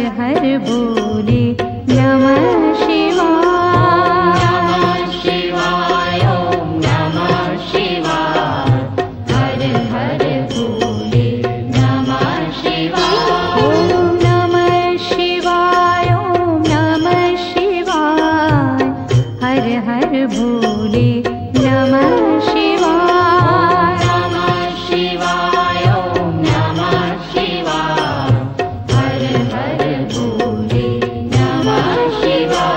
हर बोले नमः शिवाय। ओम नमः शिवाय। हर हर बोले नमः शिवाय। ओम नमः शिवाय। ओम नमः शिवाय। हर हर बोले नमः शिवाय। नमः शिवाय। ओम नमः शिवाय। हर हर बोले नमः शिवाय।